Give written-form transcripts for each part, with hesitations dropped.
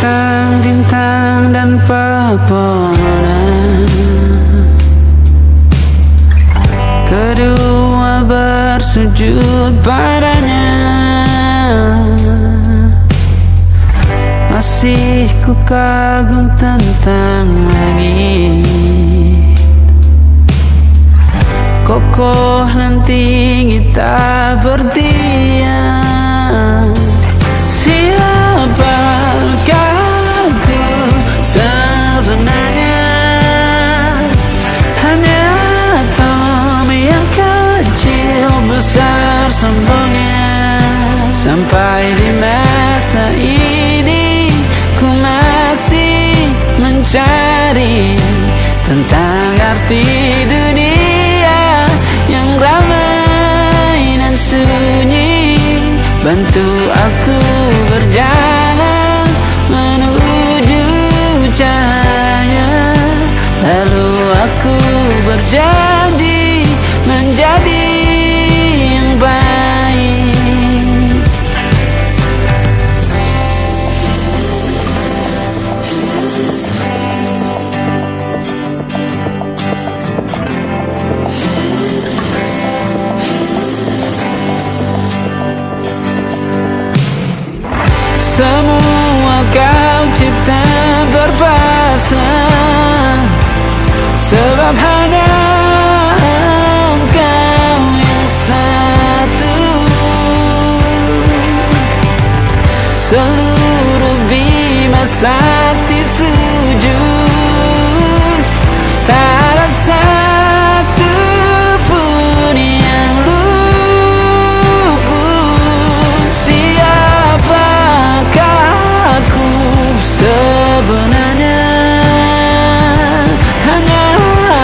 bintang-bintang dan pepohonan, kedua bersujud padanya. Masih ku kagum tentang langit, kokoh dan tinggi tak berdiam. Siapakah aku sebenarnya? Hanya atom yang kecil besar sombongnya. Sampai di masa ini ku masih mencari tentang arti dunia yang ramai dan sunyi. Bantu aku berjalan menuju cahaya, lalu aku berjanji menjadi yang baik. Semua kau cipta berpasang, sebab hanya engkau yang satu. Seluruh bima sakti sujud, tak ada satu pun yang luput. Siapakah aku sebenarnya? Hanya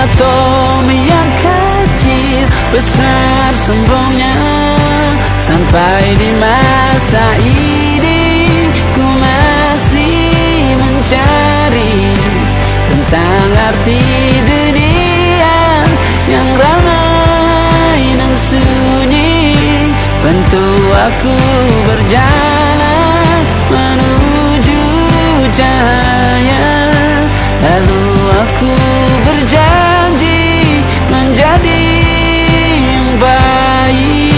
atom yang kecil besar sombongnya. Sampai di masa ini ku masih mencari tentang arti dunia yang ramai dan sunyi. Bantu aku berjalan menuju cahaya, lalu aku berjanji menjadi yang baik.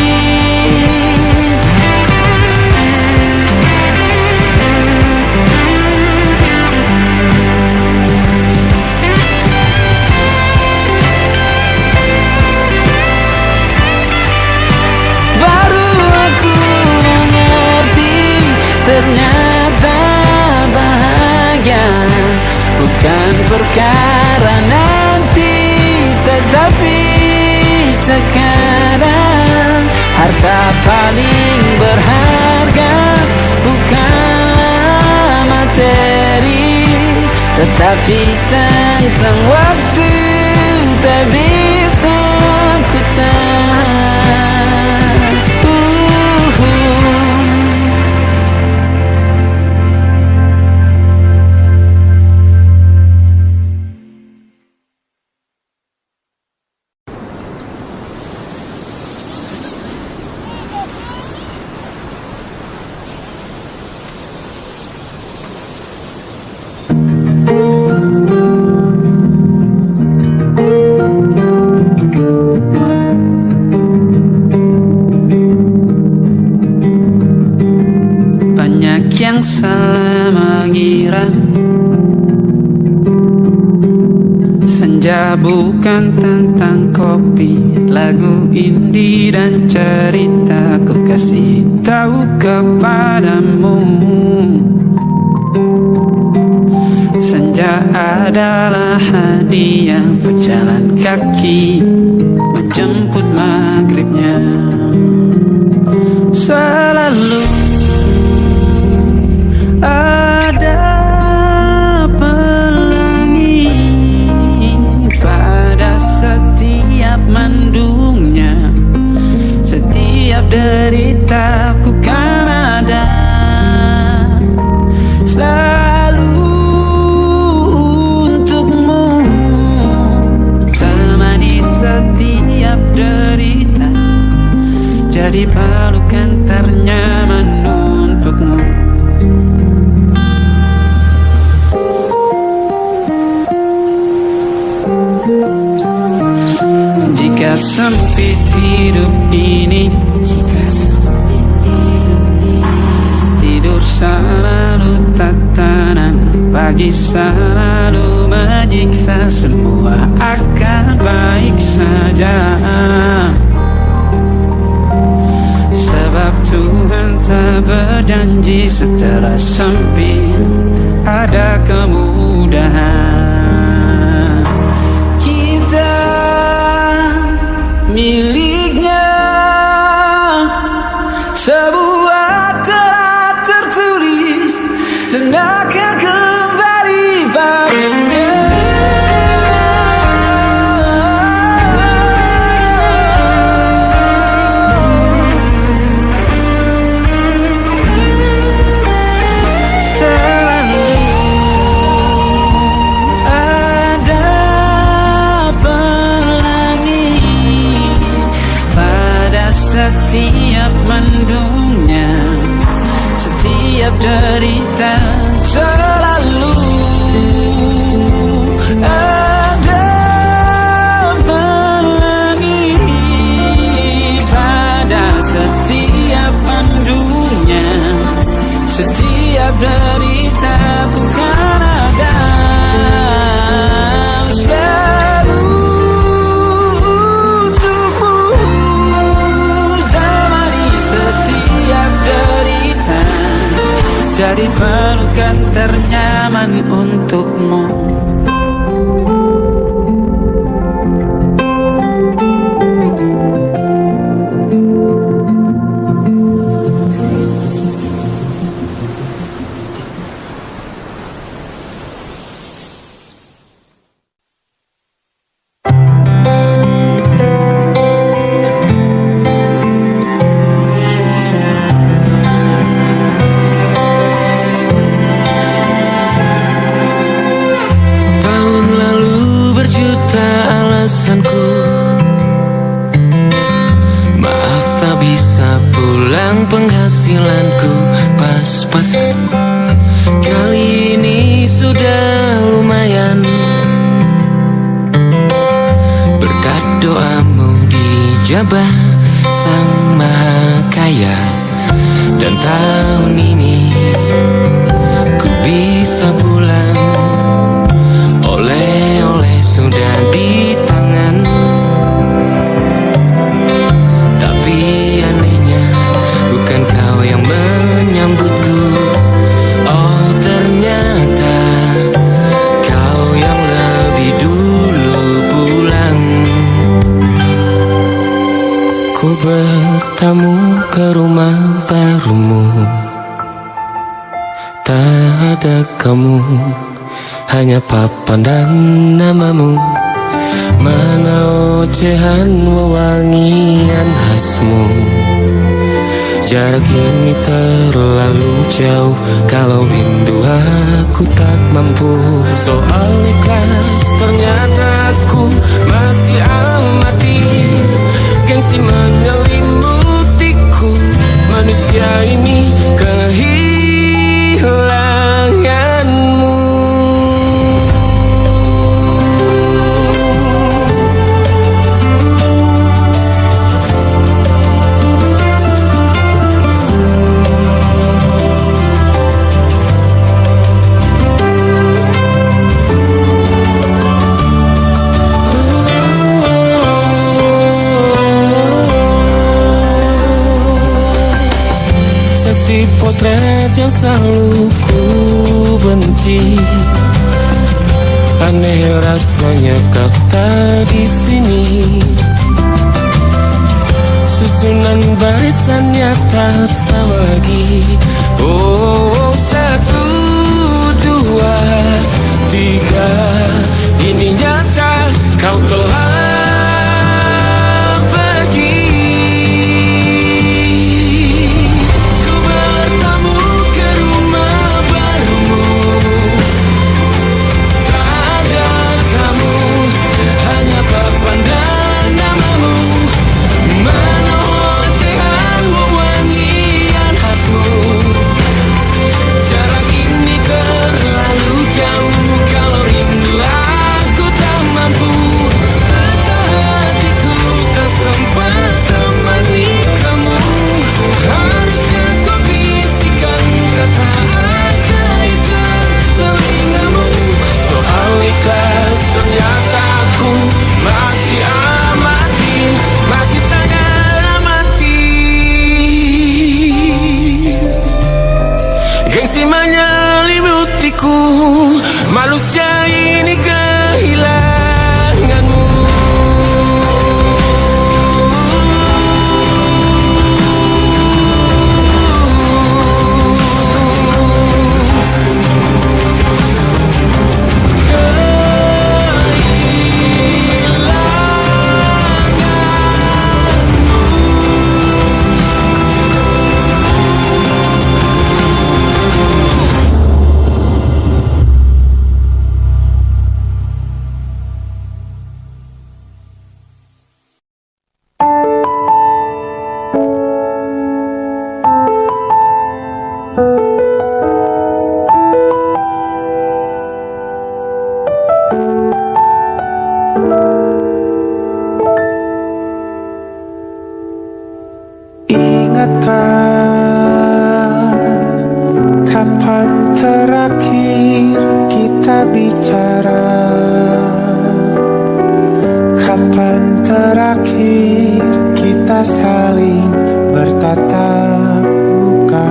Baru aku mengerti, ternyata bahagia bukan perkara nanti, tetapi sekarang. Harta paling berharga bukanlah materi, tetapi tentang waktu tak bisa ku tahan. Yang salah mengira senja bukan tentang kopi, lagu indie dan cerita. Ku kasih tahu kepadamu, senja adalah hadiah pejalan kaki menjemput maghribnya. Selalu ada pelangi pada setiap mendungnya, setiap deritaku kan ada selalu untukmu, temani setiap derita, jadi pelukan ternyaman untukmu. selalu tatanan, pagi selalu menyiksa, semua akan baik saja. Sebab Tuhan tak berjanji setelah sempit ada kemudahan. Kita miliknya, sebuah telah tertulis dan akan kembali padanya. Setiap mendungnya, setiap derita, selalu ada pelangi. Pada setiap mendungnya, setiap derita, ku kan ada. Jadi pelukan ternyaman untukmu. Maaf tak bisa pulang, penghasilanku pas-pasan. Kali ini sudah lumayan, berkat doamu dijabah Sang Maha Kaya. Dan tahun ini ku bisa pulang, oleh-oleh sudah di tangan. Tapi anehnya bukan kau yang menyambutku. Oh ternyata kau yang lebih dulu pulang. Ku bertamu ke rumah barumu, tak ada kamu, hanya papan dan namamu. Mana ocehan wewangian khasmu. Jarak ini terlalu jauh, kalau rindu aku tak mampu. Soal ikhlas ternyata aku masih amati. Gengsi menyelimutiku, manusia ini kehilanganmu. Si potret yang selalu ku benci, aneh rasanya kau tak di sini. Susunan barisannya tak sama lagi. Oh 1, 2, 3, ini nyata kau telah pergi. Mana ocehan wewangian khasmu. Gengsi menyelibutiku, manusia ini kehilanganmu. Ingatkah kapan terakhir kita bicara? Kapan terakhir kita saling bertatap muka,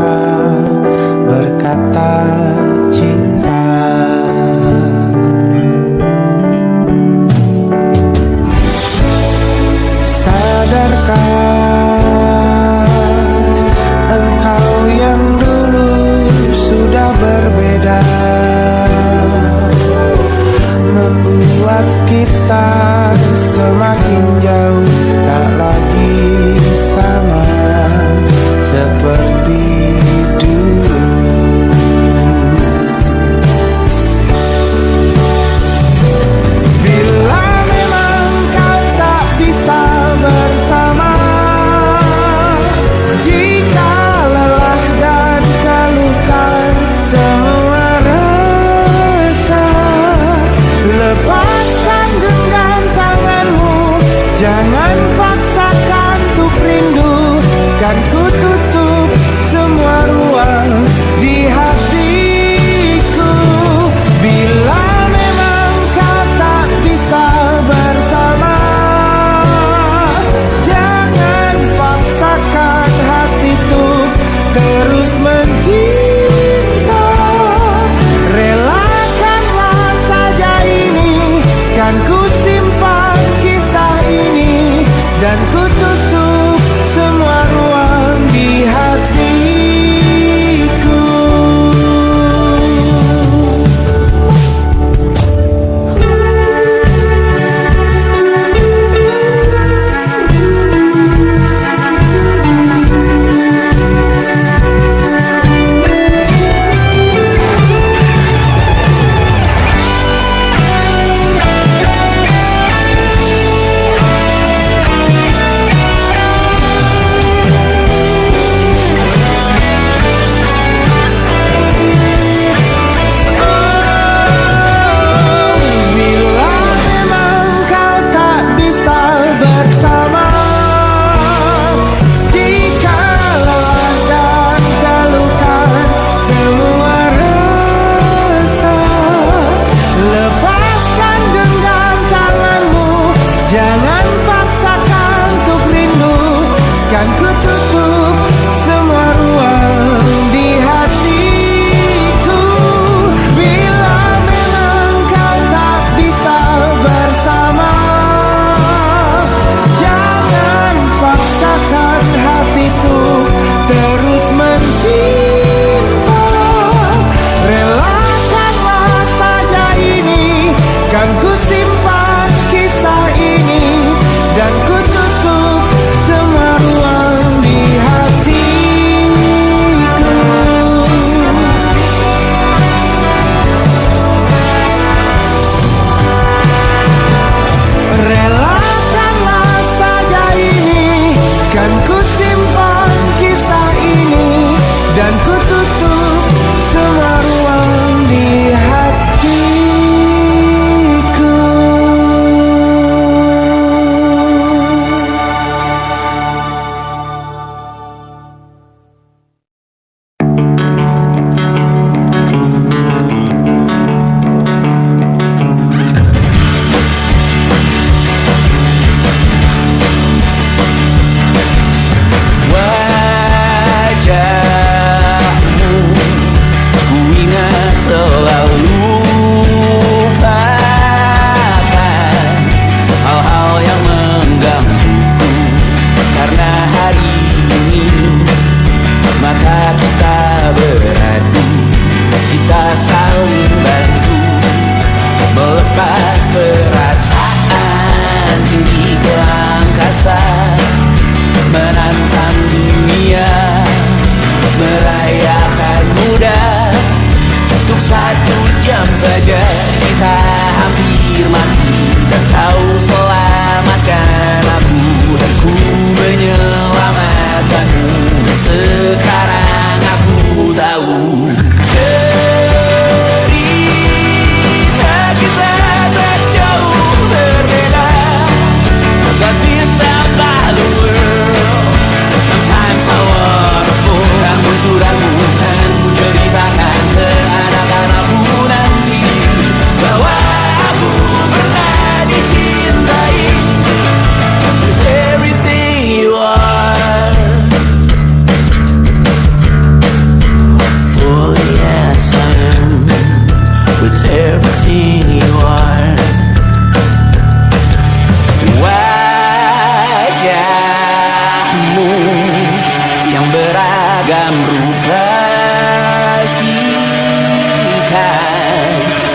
berkata cinta? Sadarkah berbeda, membuat kita semakin jauh, tak lagi sama seperti dulu. Bila memang kau tak bisa bersama, jika lelah dan keluhkan semua rasa, lepaskan genggam tanganmu, jangan paksakan untuk rindu, kan ku tutup semua ruang di hatiku. Bila memang kau tak bisa bersama, jangan paksakan hatiku terus mencinta. Relakanlah saja ini, kan ku simpan kisah ini, dan ku tutup semua ruang di hatiku. pastikan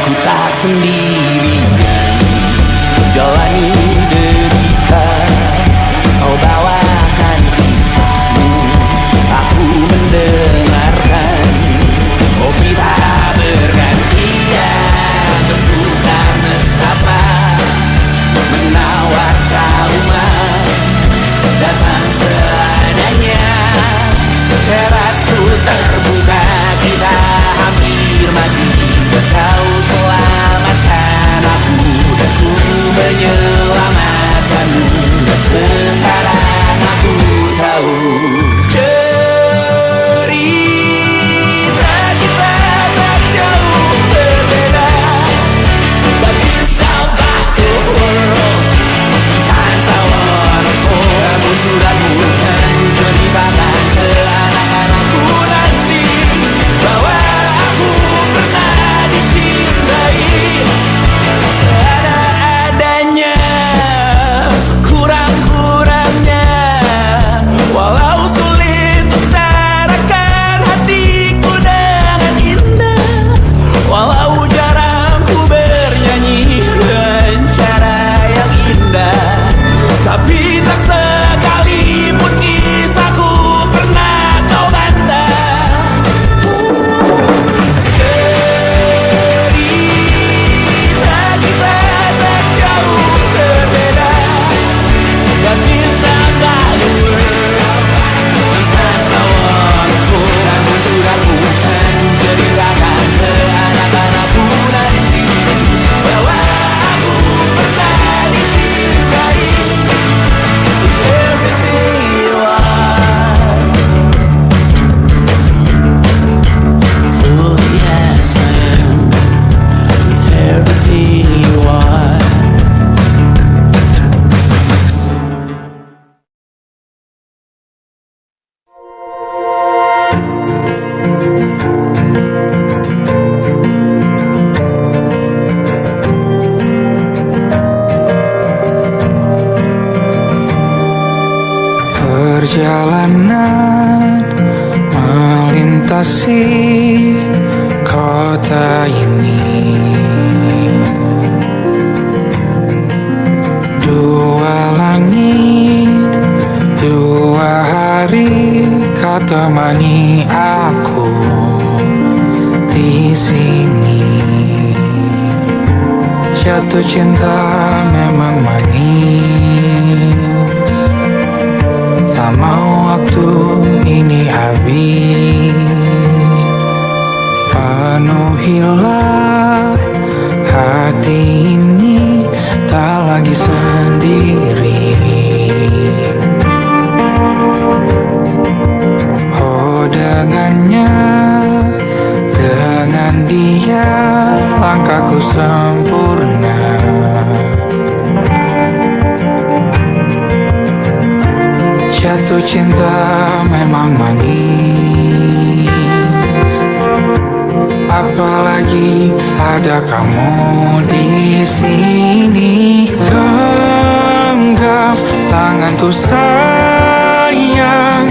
ku tak sendirian jalani derita. Kau bawakan kisahmu, aku mendengarkan. Kopi tak bergantian, bertukar nestapa, menawar trauma, datang seadanya. Terasku terbuka, kita hampir mati. Kau selamatkan aku dan ku menyelamatkanmu. Dan sekarang aku tahu cerita kita tak jauh berbeda. But you talk about the world, sometimes I wanna call. Namun suratmu kan ceritakan ke anak-anakku nanti bahwa aku pernah dicintai seadanya, sekurang-kurangnya. Walau sulit utarakan hatiku dengan indah, walau jarang ku bernyanyi dengan cara yang indah, tapi tak sekalipun kisahku pernah kau bantah. Cerita kita tak jauh berbeda, but it's about the world. Sometimes I wanna call. Namun suratmu kan ceritakan ke anak-anakku nanti bahwa aku pernah dicintai. Everything you are, fully as I am, with everything you are. Perjalanan melintasi kota ini, dua langit, dua hari kau temani aku di sini. Jatuh cinta memang manis, tak mau waktu ini habis. Penuhilah hati ini, tak lagi sendiri. Oh dengannya, dengan dia langkahku sempurna. Jatuh cinta memang manis, apalagi ada kamu di sini. Genggam tanganku sayang,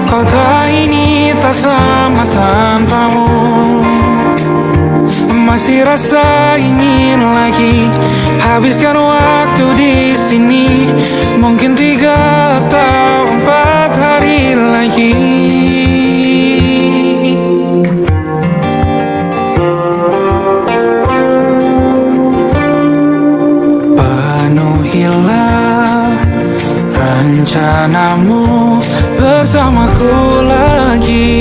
kota ini tak sama tanpamu. Masih rasa ingin lagi habiskan waktu di sini. Mungkin 3 atau 4 hari lagi. Penuhilah rencanamu bersamaku lagi.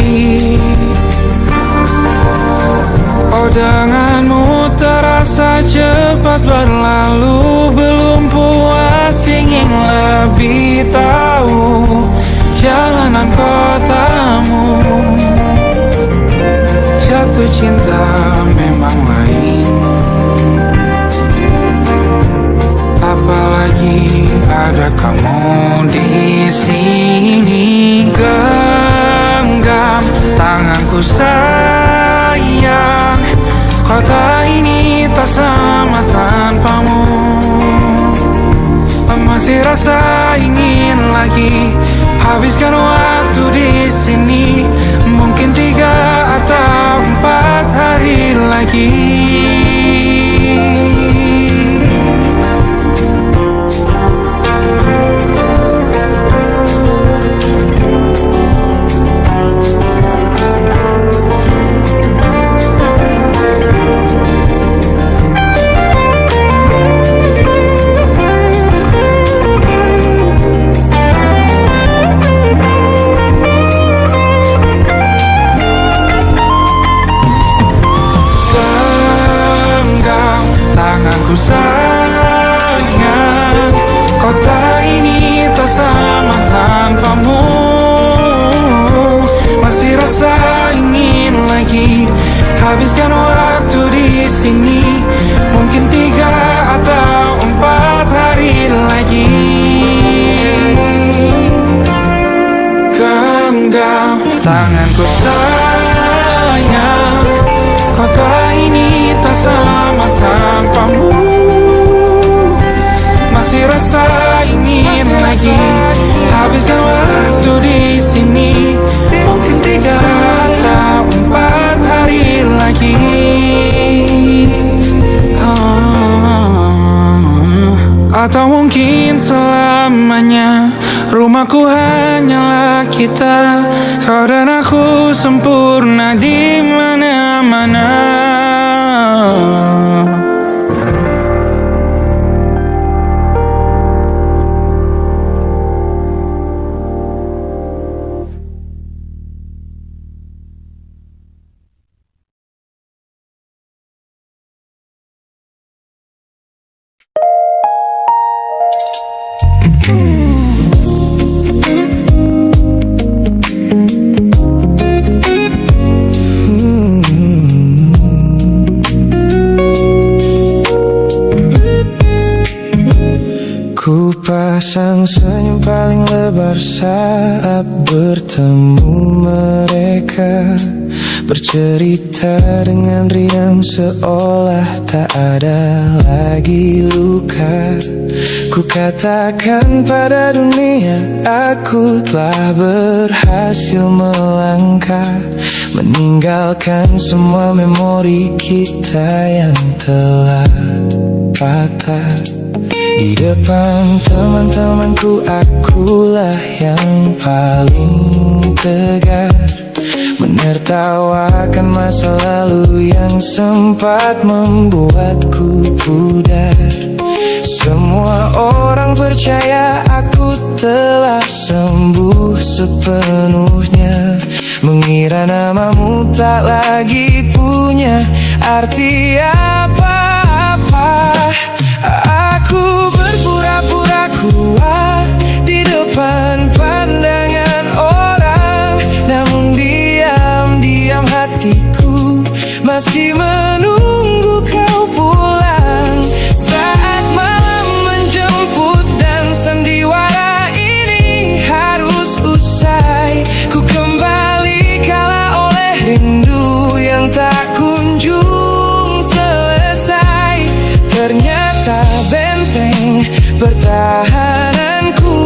Oh denganmu terasa cepat berlalu, belum puas ingin lebih tahu jalanan kotamu. Jatuh cinta memang lain, apalagi ada kamu di sini. Genggam tanganku sayang, kota ini tak sama tanpamu. Masih rasa ingin lagi habiskan waktu di sini. Mungkin lagi. Tanganku sayang, kota ini tak sama tanpamu. Masih rasa ingin lagi habiskan waktu di sini. Mungkin 3 atau 4 hari lagi. Genggam tanganku sayang, kota ini tak sama tanpamu. Masih rasa ingin lagi habiskan waktu di sini. Mungkin 3 atau 4 hari lagi. Atau mungkin selamanya. Rumahku hanyalah kita, kau dan aku sempurna di mana-mana. Ku pasang senyum paling lebar saat bertemu mereka, bercerita dengan riang seolah tak ada lagi luka. Ku katakan pada dunia aku telah berhasil melangkah, meninggalkan semua memori kita yang telah patah. Di depan teman-temanku akulah yang paling tegar, menertawakan masa lalu yang sempat membuatku pudar. Semua orang percaya aku telah sembuh sepenuhnya, mengira namamu tak lagi punya arti apa-apa. Aku berpura-pura kuat di depan pandangan orang, namun diam-diam hatiku masih menunggu kau pulang. Saat malam menjemput dan sandiwara ini harus usai, ku kembali kalah oleh rindu yang tak kunjung selesai. Ternyata benteng pertahananku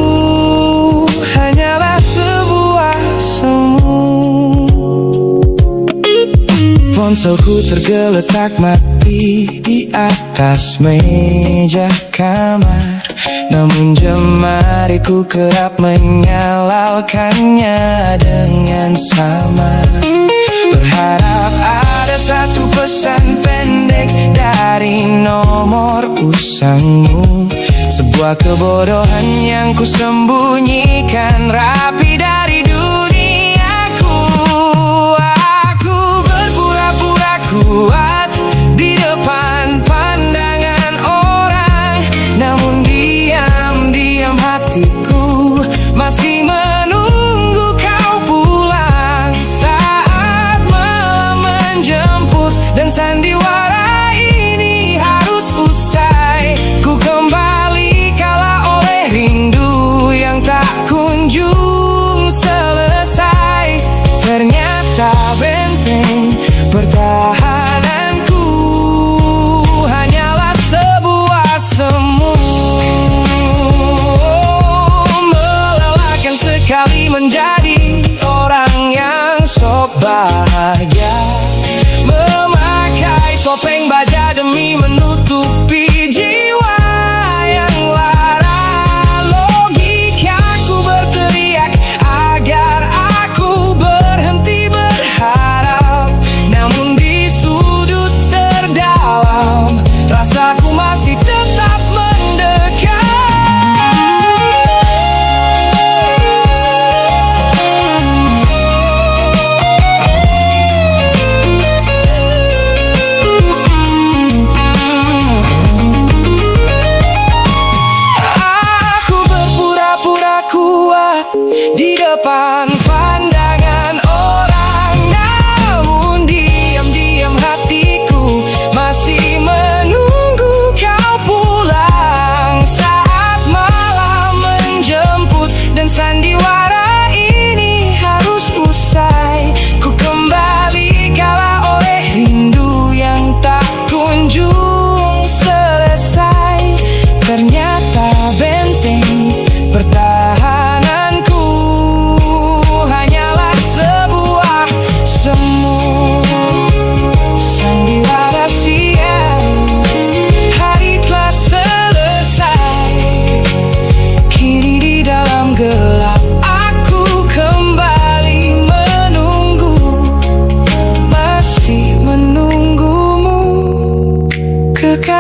hanyalah sebuah semu. Ponselku tergeletak mati di atas meja kamar, namun jemariku kerap menyalakannya dengan samar. Berharap ada satu pesan pendek dari nomor usangmu, sebuah kebodohan yang ku sembunyikan rapi dari duniaku. Aku berpura-pura kuat di depan pandangan orang, namun diam-diam hatiku masih menunggu kau pulang. Saat malam menjemput dan sandiwara ini harus usai, ku kembali kalah oleh rindu yang tak kunjung selesai. Ternyata benteng pertahananku hanyalah sebuah semu. Melelahkan sekali menjadi orang yang sok bahagia, memakai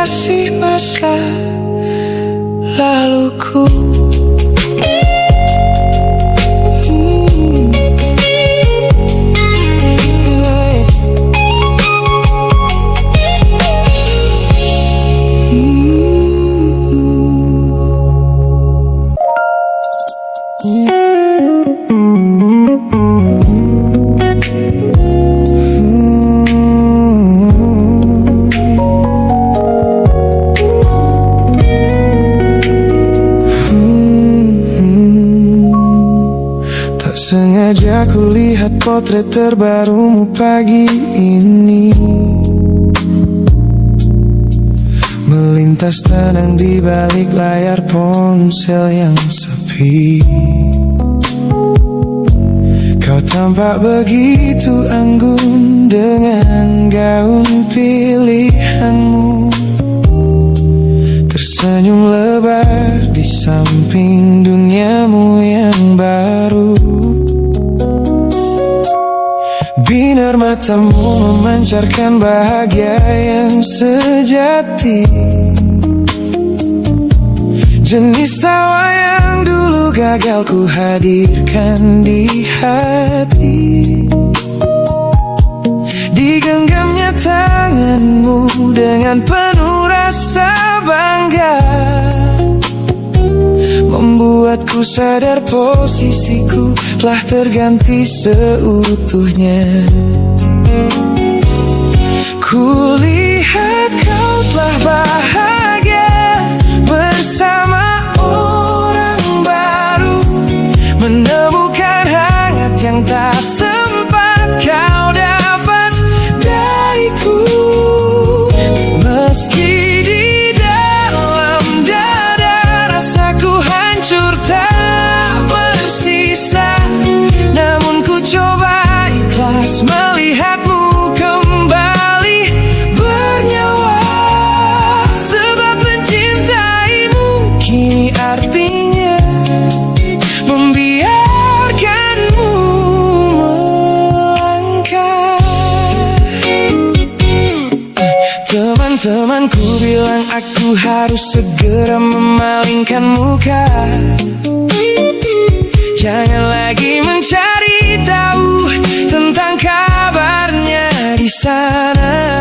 melunasi masa laluku. Sengaja ku lihat potret terbarumu pagi ini, melintas tenang di balik layar ponsel yang sepi. Kau tampak begitu anggun dengan gaun pilihanmu, tersenyum lebar di samping duniamu yang baru. Binar matamu memancarkan bahagia yang sejati, jenis tawa yang dulu gagal ku hadirkan di hati. Digenggamnya tanganmu dengan penuh rasa bangga, membuatku sadar posisiku telah terganti seutuhnya. Kulihat kau telah bahagia bersama orang baru, menemukan hangat yang tak sempat kau dapat dariku. Meski di dalam dada rasaku hancur tak bersisa, namun ku coba ikhlas melihatmu kembali bernyawa. Sebab mencintaimu kini artinya membiarkanmu melangkah. Teman-temanku bilang aku harus segera memalingkan muka, jangan lagi mencari tahu tentang kabarnya di sana.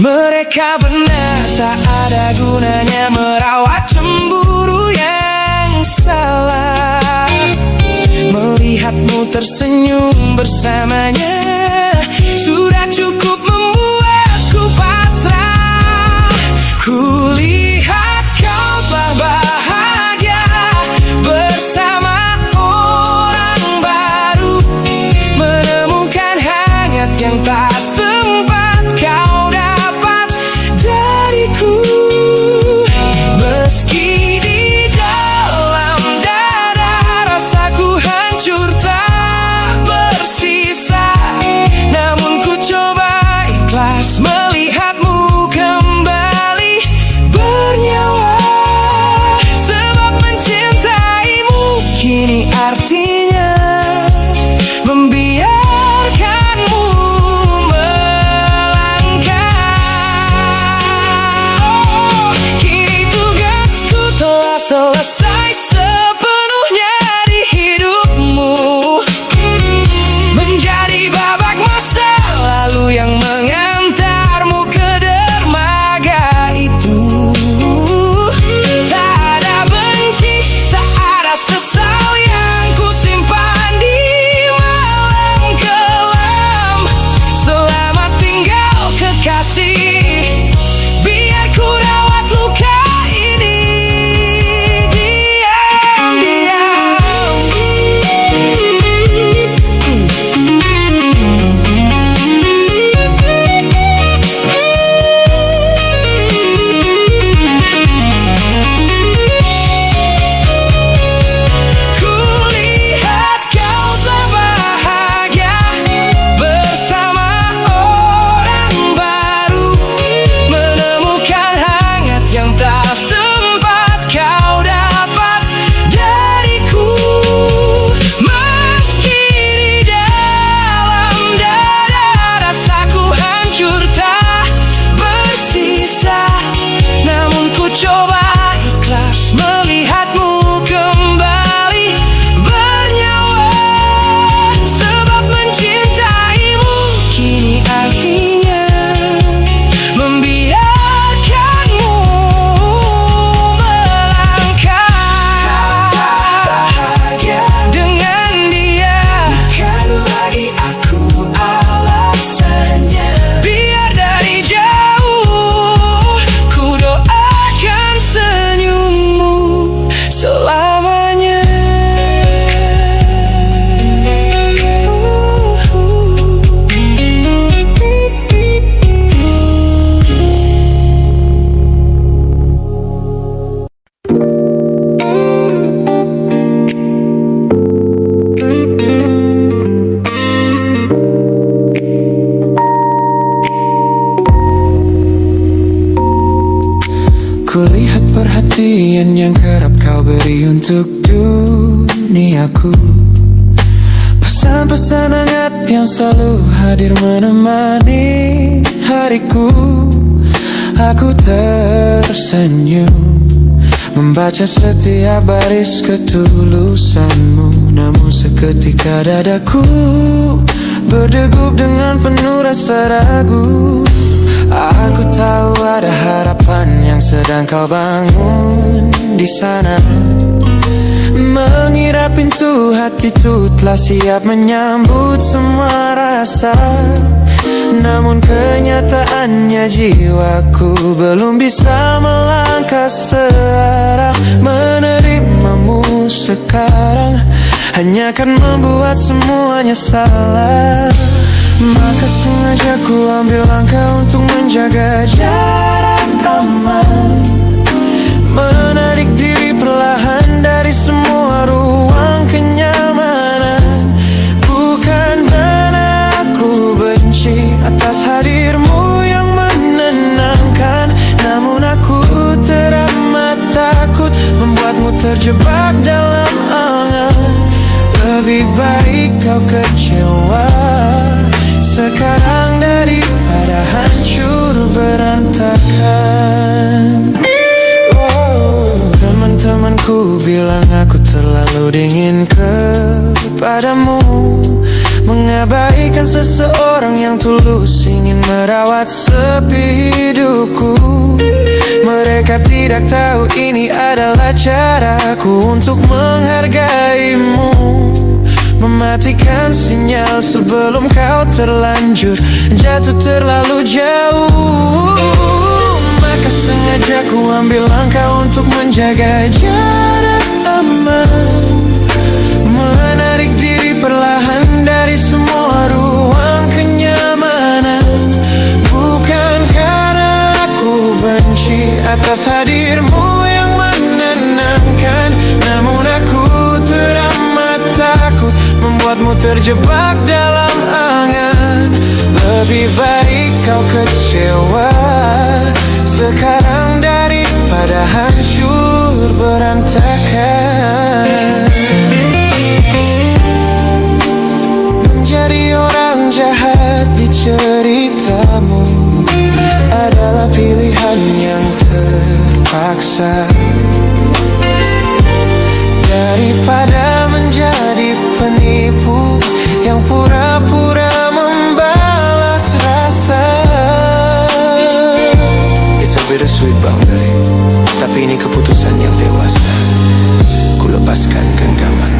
Mereka benar, tak ada gunanya merawat cemburu yang salah. Melihatmu tersenyum bersamanya sudah cukup membuatku pasrah. Kulihat kau telah bahagia bersama orang baru, menemukan hangat yang tak sempat kau dapat dariku. Meski di dalam dada rasaku hancur tak bersisa, namun ku coba ikhlas melihatmu kembali bernyawa. Sebab mencintaimu kini artinya membiarkanmu melangkah. Kini tugasku telah selesai sepenuhnya di hidupmu, menjadi babak masa lalu yang mengantarmu ke dermaga itu. Tak ada benci, tak ada sesal yang ku simpan di malam kelam. Selamat tinggal kekasih, biar ku rawat luka ini diam-diam. Kulihat kau telah bahagia bersama orang baru, menemukan hangat yang tak sempat kau dapat dariku. Meski di dalam dada rasaku hancur tak bersisa, perhatian yang kerap kau beri untuk duniaku. Pesan-pesan hangat yang selalu hadir menemani hariku. Aku tersenyum membaca setiap baris ketulusanmu. Namun seketika dadaku berdegup dengan penuh rasa ragu. Aku tahu ada harapan yang sedang kau bangun di sana. Mengira pintu hati itu telah siap menyambut semua rasa. Namun kenyataannya jiwaku belum bisa melangkah searah. Menerimamu sekarang hanya akan membuat semuanya salah. Maka sengaja ku ambil langkah untuk menjaga jarak aman, menarik diri perlahan dari semua ruang kenyamanan. Bukan karena aku benci atas hadirmu yang menenangkan, namun aku teramat takut membuatmu terjebak dalam angan. Lebih baik kau kecewa sekarang daripada hancur berantakan. Teman-temanku bilang aku terlalu dingin kepadamu, mengabaikan seseorang yang tulus ingin merawat sepi hidupku. Mereka tidak tahu ini adalah caraku untuk menghargaimu, mematikan sinyal sebelum kau terlanjur jatuh terlalu jauh. Maka sengaja ku ambil langkah untuk menjaga jarak aman, menarik diri perlahan dari semua ruang kenyamanan. Bukan karena aku benci atas hadirmu yang menenangkan, namun aku teramat takut membuatmu terjebak dalam angan. Lebih baik kau kecewa sekarang daripada hancur berantakan. Menjadi orang jahat di ceritamu adalah pilihan yang terpaksa, daripada menjadi penipu yang pura-pura membalas rasa. It's a bittersweet boundary, tapi ini keputusan yang dewasa. Ku lepaskan genggaman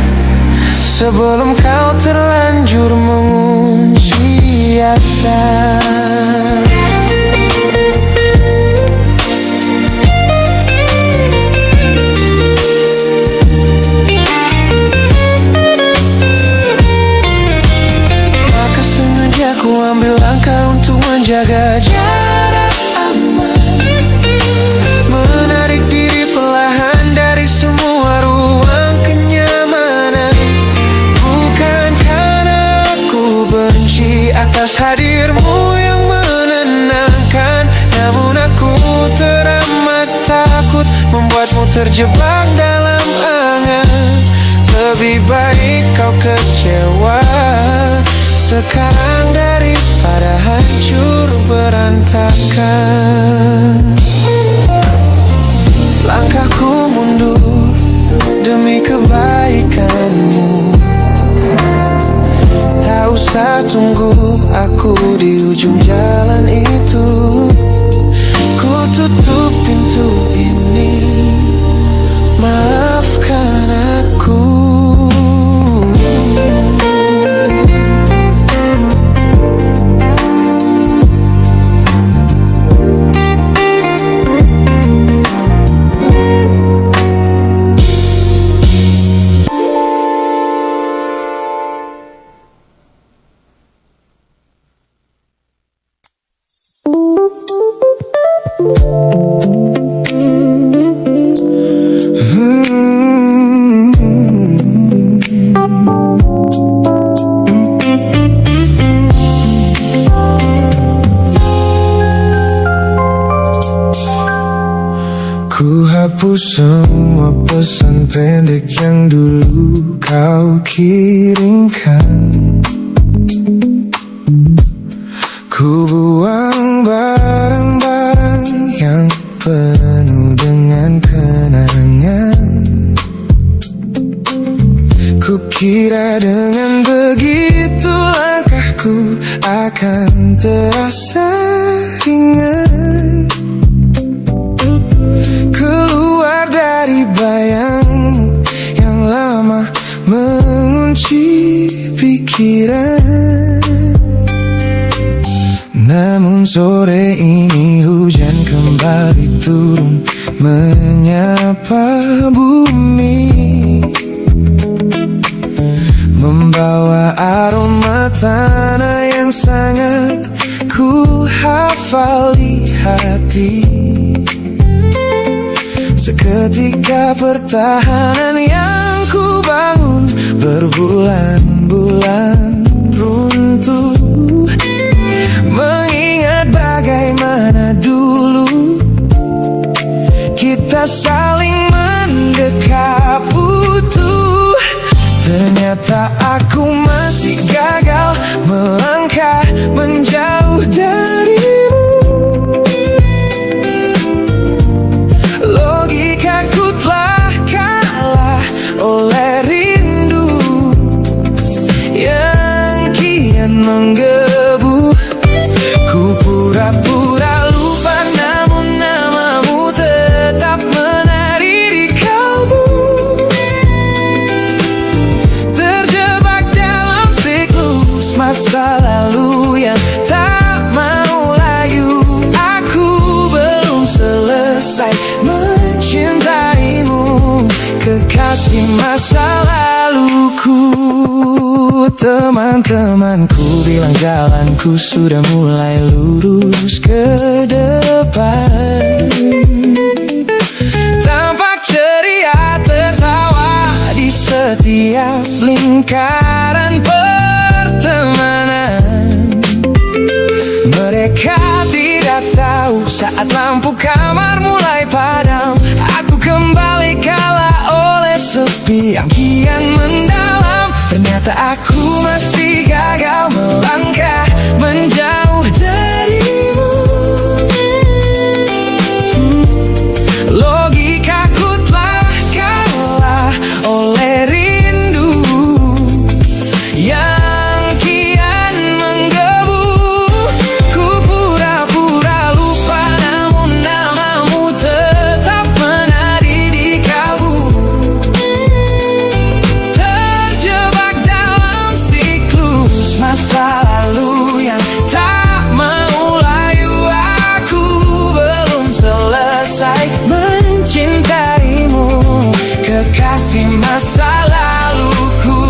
sebelum kau terlanjur mengunci asa. Ku ambil langkah untuk menjaga jarak aman, menarik diri perlahan dari semua ruang kenyamanan. Bukan karena aku benci atas hadirmu yang menenangkan, namun aku teramat takut membuatmu terjebak dalam angan. Lebih baik kau kecewa sekarang daripada hancur berantakan. Langkahku mundur demi kebaikanmu. Tak usah tunggu aku di ujung jalan itu. Ku tutup pintu ini, maafkan aku. hapus semua pesan pendek yang dulu kau kirimkan. Ku buang barang-barang yang penuh dengan kenangan. Ku kira dengan begitu langkahku akan terasa ringan. Keluar dari bayangmu yang lama mengunci pikiran. Namun sore ini hujan kembali turun menyapa bumi, membawa aroma tanah yang sangat ku hafal di hati. Seketika pertahanan yang ku bangun berbulan-bulan runtuh. Mengingat bagaimana dulu kita saling mendekap utuh. Ternyata aku masih gagal melangkah menjauh darimu. Logikaku telah kalah oleh rindu yang kian menggebu. Ku pura-pura lupa, namun namamu tetap menari di kalbu. Terjebak dalam siklus masa lalu yang tak mau layu. Aku belum selesai mencintaimu, kekasih masa laluku. Teman-temanku bilang jalanku sudah mulai lurus ke depan. Tampak ceria tertawa di setiap lingkaran pertemanan. Mereka tidak tahu saat lampu kamar mulai padam, aku kembali kalah oleh sepi yang kian mendalam. Ternyata aku masih gagal melangkah menjauh darimu. Logikaku telah kalah oleh rindu yang kian menggebu. Ku pura-pura lupa, namun namamu tetap menari di kalbu. Terjebak dalam siklus masa lalu yang tak mau layu. Aku belum selesai mencintaimu, kekasih masa laluku.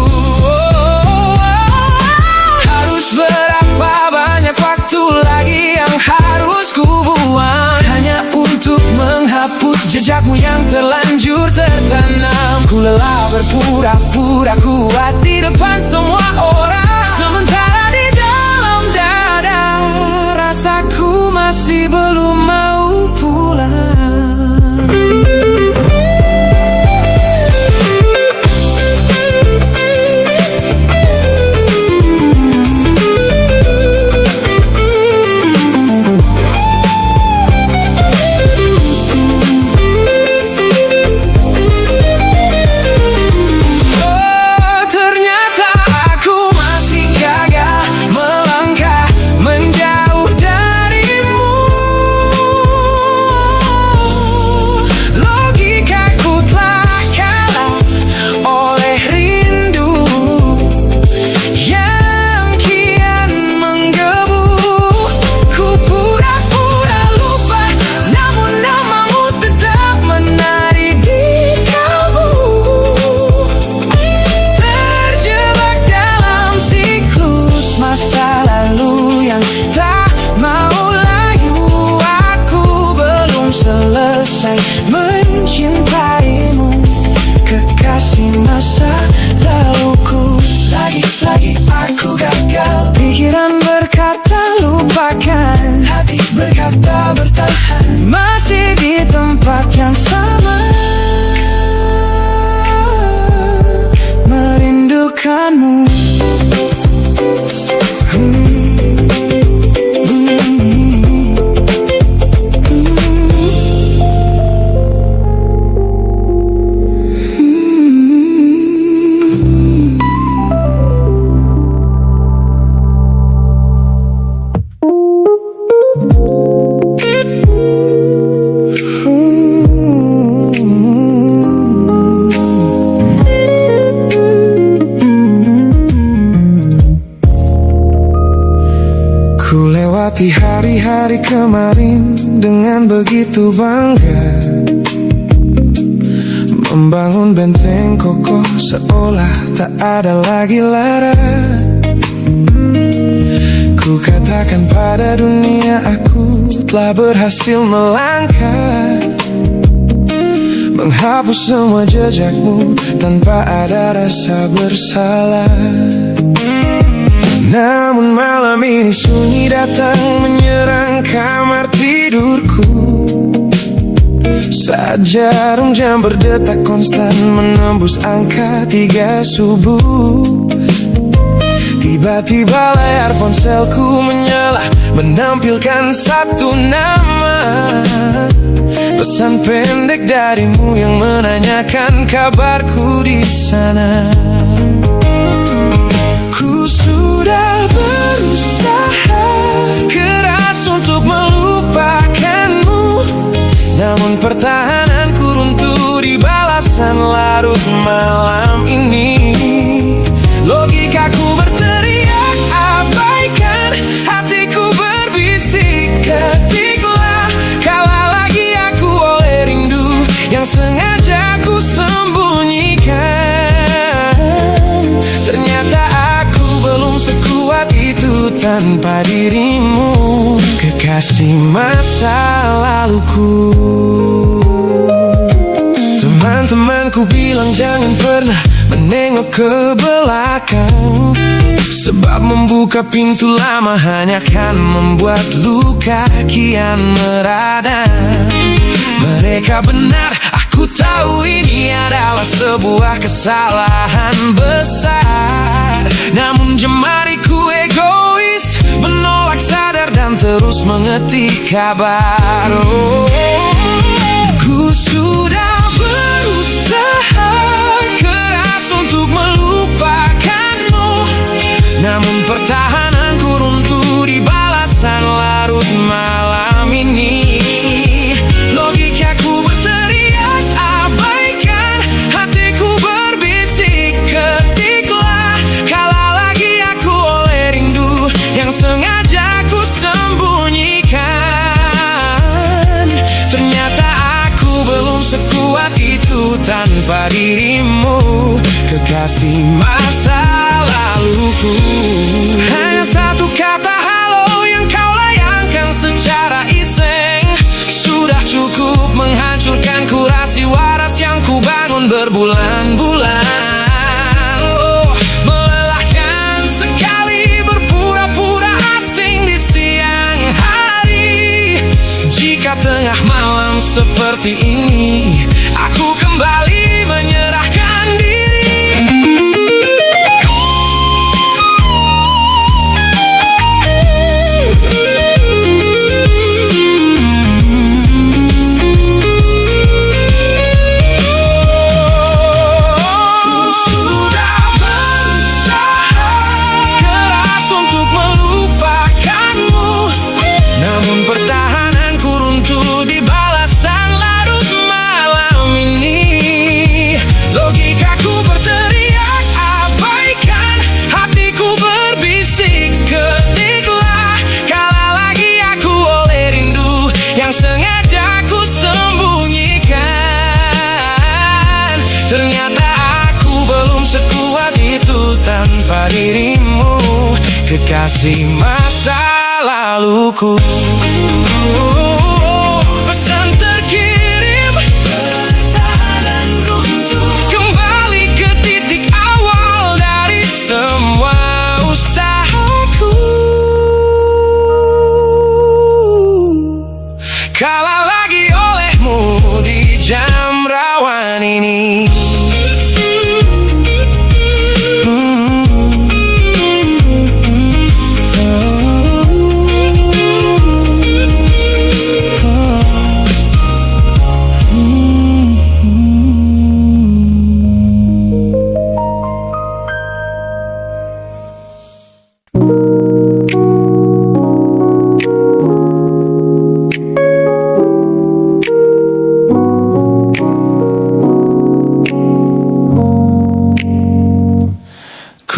Harus berapa banyak waktu lagi yang harus ku buang hanya untuk menghapus jejakmu yang terlanjur tertanam. Ku lelah berpura-pura kuat di depan semua orang, sementara di dalam dada rasaku masih belum mau pulang. Selesai mencintaimu, kekasih masa laluku. Lagi-lagi aku gagal. Pikiran berkata lupakan, hati berkata bertahan, masih di tempat yang sama. Ku lewati hari-hari kemarin dengan begitu bangga, membangun benteng kokoh seolah tak ada lagi lara. Ku katakan pada dunia aku telah berhasil melangkah, menghapus semua jejakmu tanpa ada rasa bersalah. Namun malam ini sunyi datang menyerang kamar tidurku, saat jarum jam berdetak konstan menembus angka 3 subuh. Tiba-tiba layar ponselku menyala, menampilkan satu nama, pesan pendek darimu yang menanyakan kabarku di sana. Ku sudah berusaha keras untuk melupakanmu, namun pertahananku runtuh di balasan larut malam ini. Logikaku berteriak abaikan, hatiku berbisik ketiklah, kalah lagi aku oleh rindu yang sengaja ku sembunyikan. Ternyata aku belum sekuat itu tanpa dirimu, kekasih masa laluku. Teman-temanku bilang jangan pernah menengok ke belakang, sebab membuka pintu lama hanya akan membuat luka kian meradang. Mereka benar, aku tahu ini adalah sebuah kesalahan besar, namun jemariku egois menolak sadar dan terus mengetik kabar. Ku sudah berusaha keras untuk melupakanmu, namun pertahananku runtuh di balasan larut malam ini. Logikaku berteriak abaikan, hatiku berbisik ketiklah, kalah lagi aku oleh rindu yang sengaja ku sembunyikan. Ternyata aku belum sekuat itu tanpa dirimu, kekasih masa laluku. Hanya satu kata halo yang kau layangkan secara iseng sudah cukup menghancurkan kurasi waras yang ku bangun berbulan-bulan. Oh, melelahkan sekali berpura-pura asing di siang hari. Jika tengah malam seperti ini aku kembali menyerahkan diri. Ternyata aku belum sekuat itu tanpa dirimu, kekasih masa laluku. Pesan terkirim, pertahanan runtuh, kembali ke titik awal dari semua usahaku. Kalah lagi olehmu di jam rawan ini.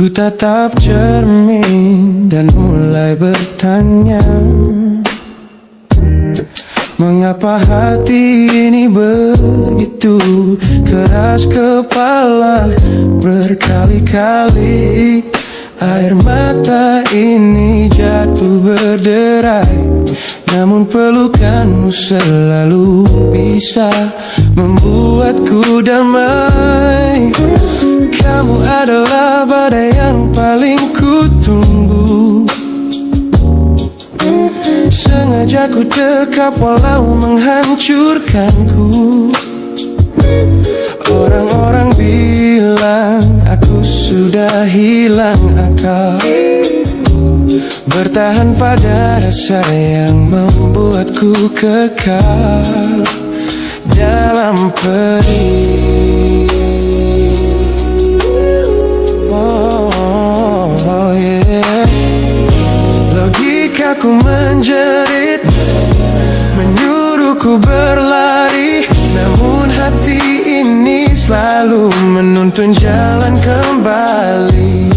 Ku tatap cermin dan mulai bertanya, mengapa hati ini begitu keras kepala? Berkali-kali air mata ini jatuh berderai, namun pelukanmu selalu bisa membuatku damai. Kamu adalah badai yang paling ku tunggu, sengaja ku dekap walau menghancurkanku. Orang-orang bilang aku sudah hilang akal, bertahan pada rasa yang membuatku kekal dalam perih. Oh, yeah. Logikaku menjerit, menyuruhku berlari, namun hati ini selalu menuntun jalan kembali.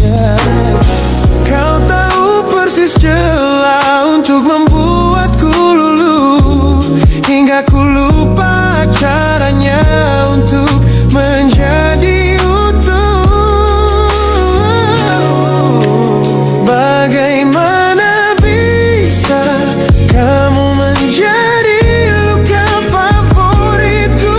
Kau tahu persis celah untuk membuatku luluh, hingga ku lupa caranya untuk menjadi utuh. Bagaimana bisa kamu menjadi luka favoritku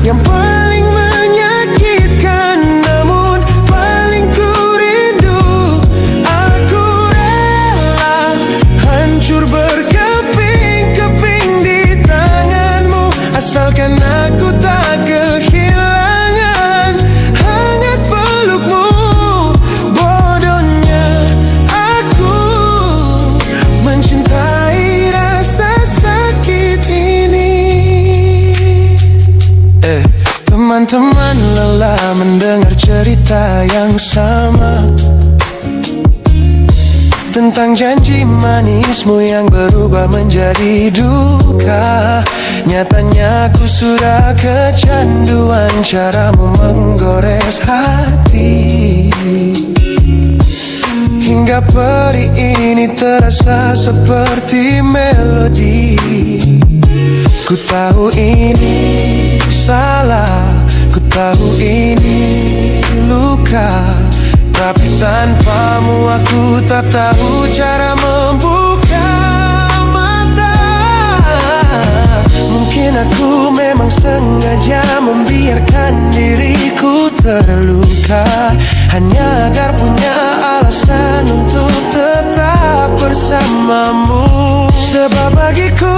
yang paling menyakitkan, namun paling ku rindu. Aku rela hancur berkeping-keping di tanganmu, asalkan aku tak kehilangan hangat pelukmu. Bodohnya aku mencintai rasa sakit ini. Teman-teman lelah mendengar cerita yang sama tentang janji manismu yang berubah menjadi duka. Nyatanya aku sudah kecanduan caramu menggores hati, hingga perih ini terasa seperti melodi. Ku tahu ini salah, ku tahu ini luka, tapi tanpamu aku tak tahu cara membuka mata. Mungkin aku memang sengaja membiarkan diriku terluka, hanya agar punya alasan untuk tetap bersamamu. Sebab bagiku